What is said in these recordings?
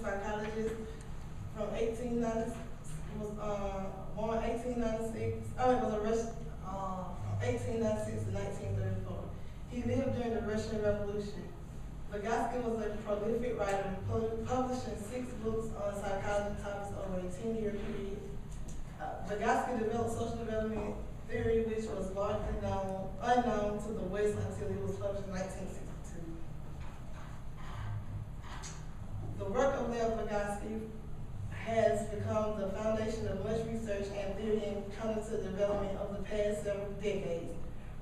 psychologist from 1890, was born 1896. Oh, it was a Russian, 1896 to 1934. He lived during the Russian Revolution. Vygotsky was a prolific writer, publishing 6 books on psychology topics over a 10-year period. Vygotsky developed social development theory, which was largely unknown to the West until it was published in 1962. The work of Vygotsky has become the foundation of much research and theory in cognitive development of the past several decades,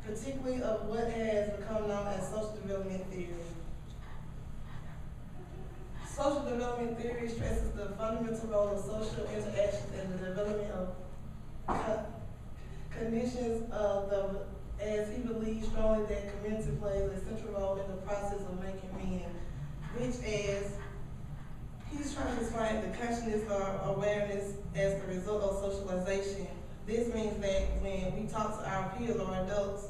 particularly of what has become known as social development theory. Social development theory stresses the fundamental role of social interactions in the development of conditions as he believes strongly that community plays a central role in the process of making meaning, which as he's trying to explain the consciousness or awareness as the result of socialization. This means that when we talk to our peers or adults,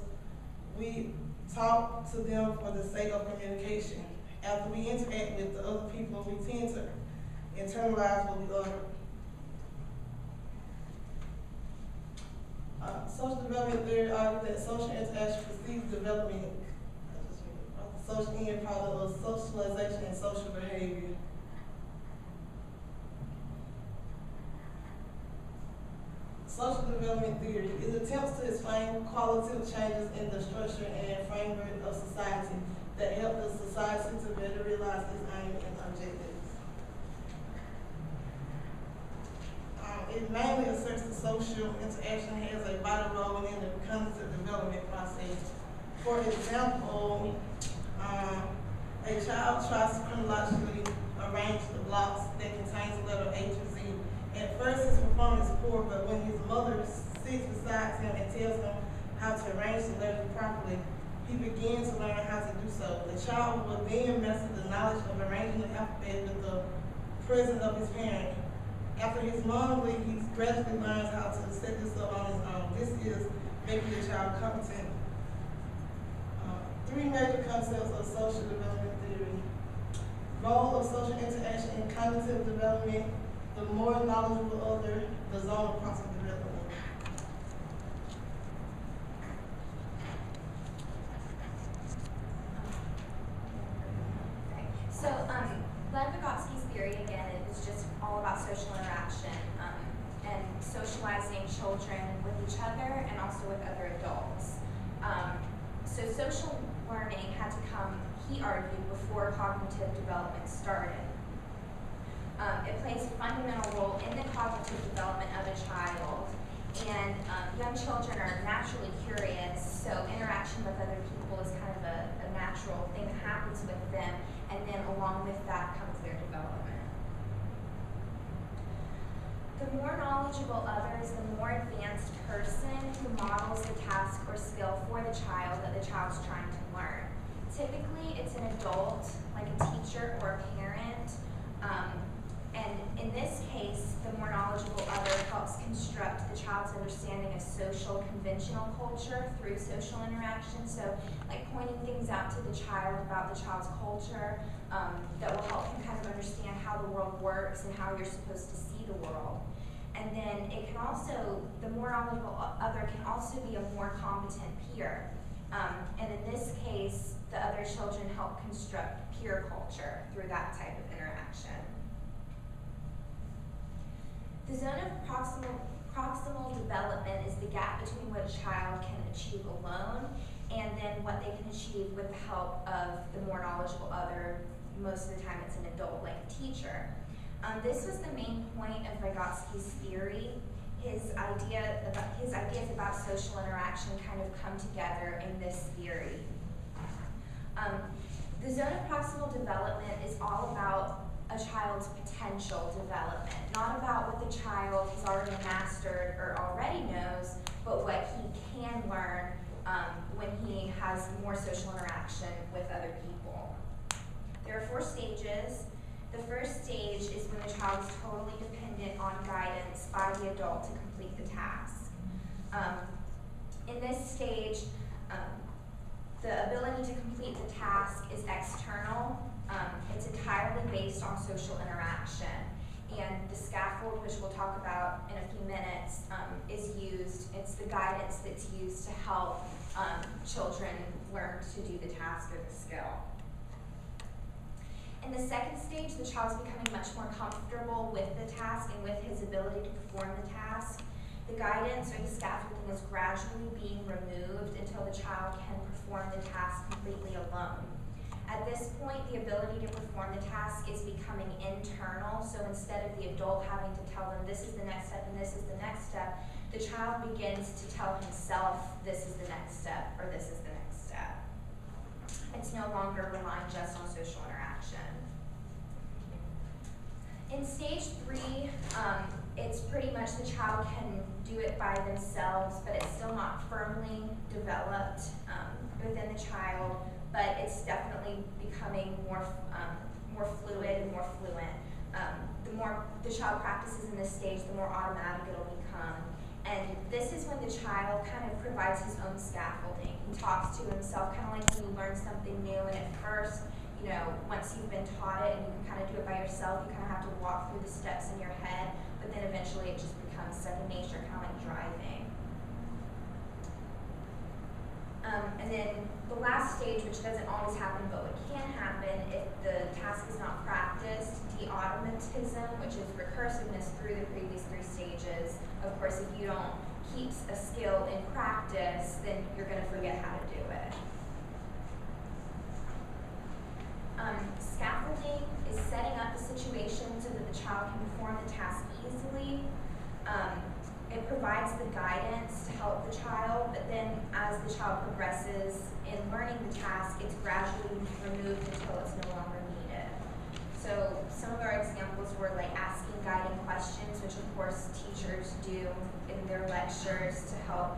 we talk to them for the sake of communication. After we interact with the other people, we tend to internalize what we utter. Social development theory argues that social interaction precedes development, social end product of socialization and social behavior. Social development theory attempts to explain qualitative changes in the structure and framework of society that help the society to better realize its aim and objectives. It mainly asserts that social interaction has a vital role in the cognitive development process. For example, a child tries to chronologically arrange the blocks that contains the letter A to Z. At first, his performance is poor, but when his mother sits beside him and tells him how to arrange the letters properly, he begins to learn how to do so. The child will then master the knowledge of arranging the alphabet with the presence of his parent. After his mom leaves, he gradually learns how to set this up on his own. This is making the child competent. 3 major concepts of social development theory. Role of social interaction in cognitive development, the more knowledgeable other, the zone of proximal development. So, Vygotsky's theory, again, is just all about social interaction and socializing children with each other and also with other adults. So social learning had to come, he argued, before cognitive development started. It plays a fundamental role in the cognitive development of a child, and young children are naturally curious, so interaction with other people is kind of a natural thing that happens with them, and then along with that comes their development. The more knowledgeable other is the more advanced person who models the task or skill for the child that the child's trying to learn. Typically, it's an adult, like a teacher or a parent, and in this case, the more knowledgeable other helps construct the child's understanding of social conventional culture through social interaction. So, like pointing things out to the child about the child's culture that will help him kind of understand how the world works and how you're supposed to see the world. And then it can also, the more knowledgeable other can also be a more competent peer. And in this case, the other children help construct peer culture through that type of interaction. The zone of proximal development is the gap between what a child can achieve alone and then what they can achieve with the help of the more knowledgeable other. Most of the time it's an adult, like a teacher. This was the main point of Vygotsky's theory. His ideas about social interaction kind of come together in this theory. The zone of proximal development is all about a child's potential development, not about what the child has already mastered or already knows, but what he can learn when he has more social interaction with other people. There are 4 stages. The first stage is when the child is totally dependent on guidance by the adult to complete the task. In this stage, the ability to complete the task is external It's entirely based on social interaction. And the scaffold, which we'll talk about in a few minutes, is used, it's the guidance that's used to help children learn to do the task or the skill. In the second stage, the child's becoming much more comfortable with the task and with his ability to perform the task. The guidance or the scaffolding is gradually being removed until the child can perform the task completely alone. At this point, the ability to perform the task is becoming internal, so instead of the adult having to tell them this is the next step and this is the next step, the child begins to tell himself this is the next step or this is the next step. It's no longer relying just on social interaction. In stage 3, it's pretty much the child can do it by themselves, but it's still not firmly developed within the child, but it's definitely becoming more fluid and more fluent. The more the child practices in this stage, the more automatic it'll become. And this is when the child kind of provides his own scaffolding. He talks to himself, kind of like when you learn something new, and at first, you know, once you've been taught it and you can kind of do it by yourself, you kind of have to walk through the steps in your head, but then eventually it just becomes second nature, kind of like driving. And then the last stage, which doesn't always happen, but what can happen if the task is not practiced, de-automatism, which is recursiveness through the previous 3 stages. Of course, if you don't keep a skill in practice, then you're going to forget how to do it. Scaffolding is setting up the situation so that the child can perform the task easily. It provides the guidance to help the child, but then as the child progresses in learning the task, it's gradually removed until it's no longer needed. So some of our examples were like asking guiding questions, which of course teachers do in their lectures to help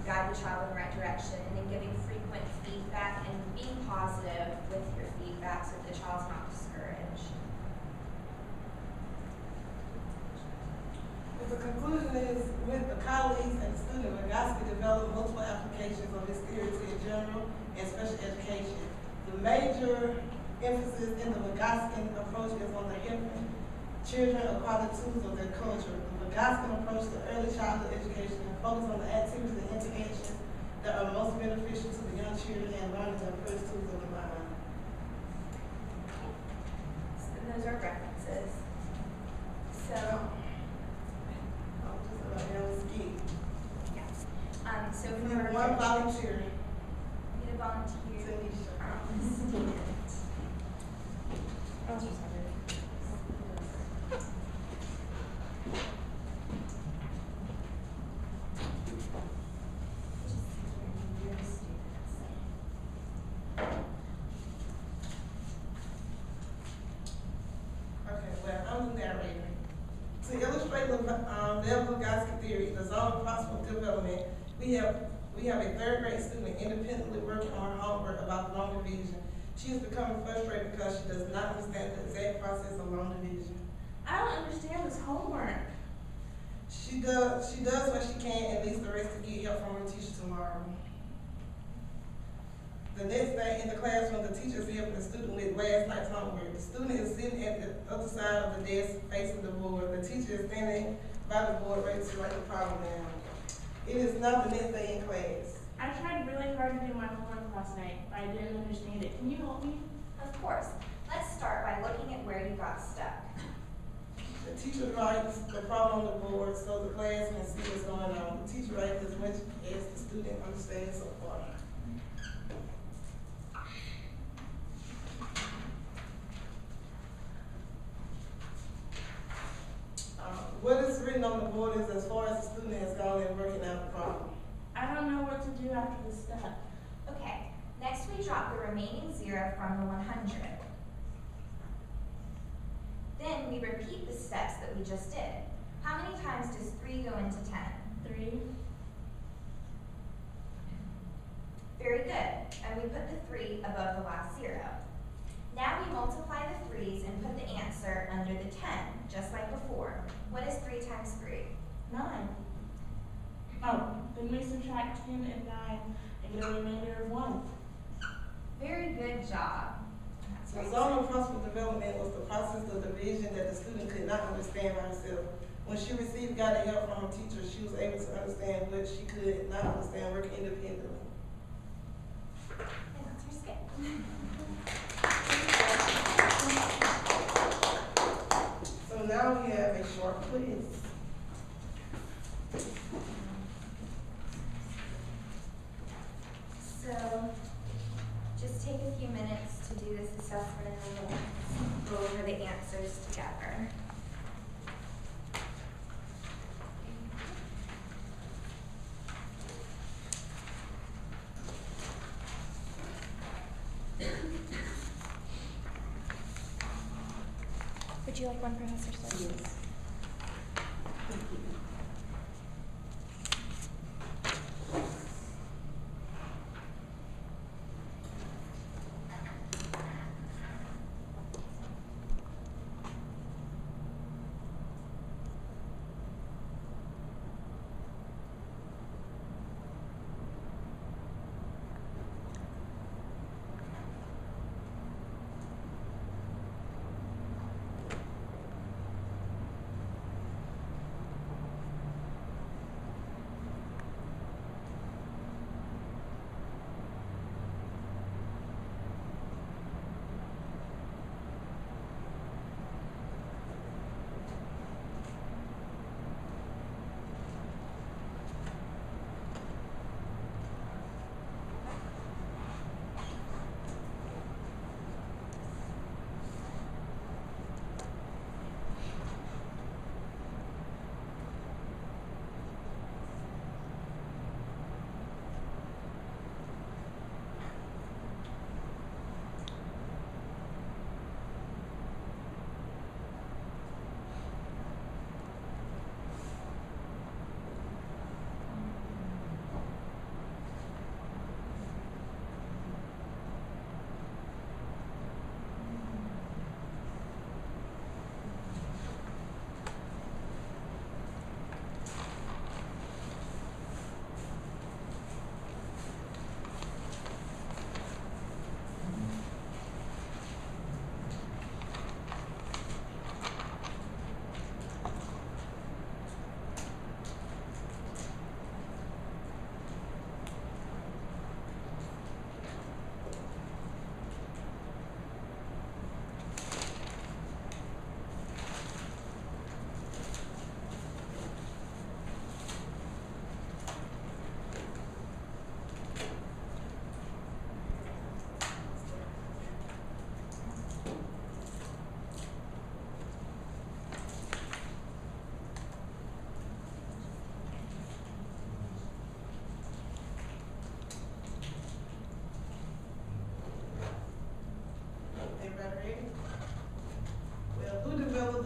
guide the child in the right direction, and then giving frequent feedback and being positive with your feedback so that the child's not discouraged. The conclusion is, with the colleagues and the student, Vygotsky developed multiple applications of this theory to in general and special education. The major emphasis in the Vygotsky approach is on the helping children acquire the tools of their culture. The Vygotsky approach to early childhood education focuses on the activities and interactions that are most beneficial to the young children and learning the first tools of the mind. So those are references. So. So we need one volunteer. Need a volunteer. Tanisha. Okay, well, I'm the narrator. To illustrate the Vygotsky theory, the zone of possible development, we have a 3rd grade student independently working on her homework about the long division. She is becoming frustrated because she does not understand the exact process of long division. I don't understand this homework. She does what she can and leaves the rest to get help from her teacher tomorrow. The next day in the classroom, the teacher is helping the student with last night's homework. The student is sitting at the other side of the desk facing the board. The teacher is standing by the board ready to write the problem down. It is not the next day in class. I tried really hard to do my homework last night, but I didn't understand it. Can you help me? Of course. Let's start by looking at where you got stuck. The teacher writes the problem on the board so the class can see what's going on. The teacher writes as much as the student understands so far. What is written on the board is as far as the student has gone in working out the problem. I don't know what to do after this step. Okay, next we drop the remaining 0 from the 100. Then we repeat the steps that we just did. How many times does 3 go into 10? 3. Very good, and we put the 3 above the last 0. Now we multiply the 3's and put the answer under the 10, just like before. What is 3 times 3? 9. Oh, then we subtract 10 and 9 and get a remainder of 1. Very good job. That's So zonal possible development was the process of division that the student could not understand by herself. When she received guided help from her teacher, she was able to understand what she could not understand, work independently. And that's her skit. So now we have a short quiz. So, just take a few minutes to do this assessment and then we'll go over the answers together. Would you like one, Professor Slick? Yes.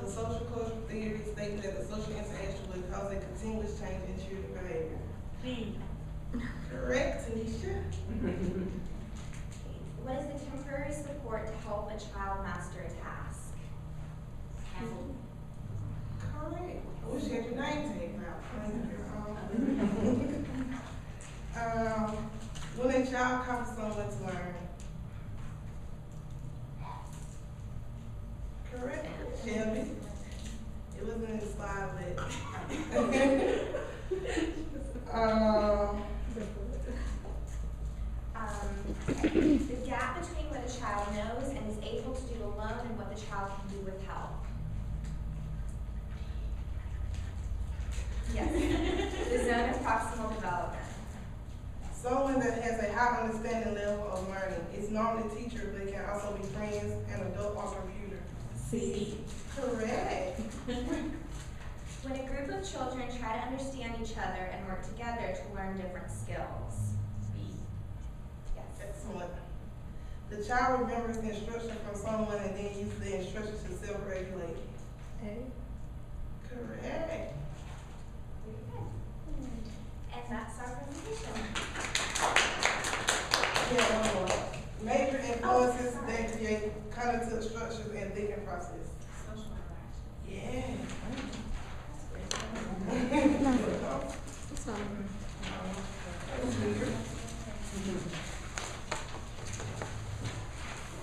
The social cultural theory stating that the social interaction would cause a continuous change in children's behavior. B. Correct, Tanisha. What is the temporary support to help a child master a task? Correct. I wish you had your name tag out. When a child copies someone to learn. Correct. Shelby. It wasn't in the slide, but. The gap between what a child knows and is able to do alone and what the child can do with help. Yes. The zone of proximal development. Someone that has a high understanding level of learning. It's normally a teacher, but it can also be friends, an adult, or computer. C. Correct. When a group of children try to understand each other and work together to learn different skills. B. Yes. Excellent. The child remembers the instruction from someone and then uses the instruction to self-regulate. A. Correct. Very good. And that's our presentation. Yeah, one more. Major influences that create cognitive structures and thinking process. Social interaction. Yeah.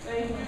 Thank you.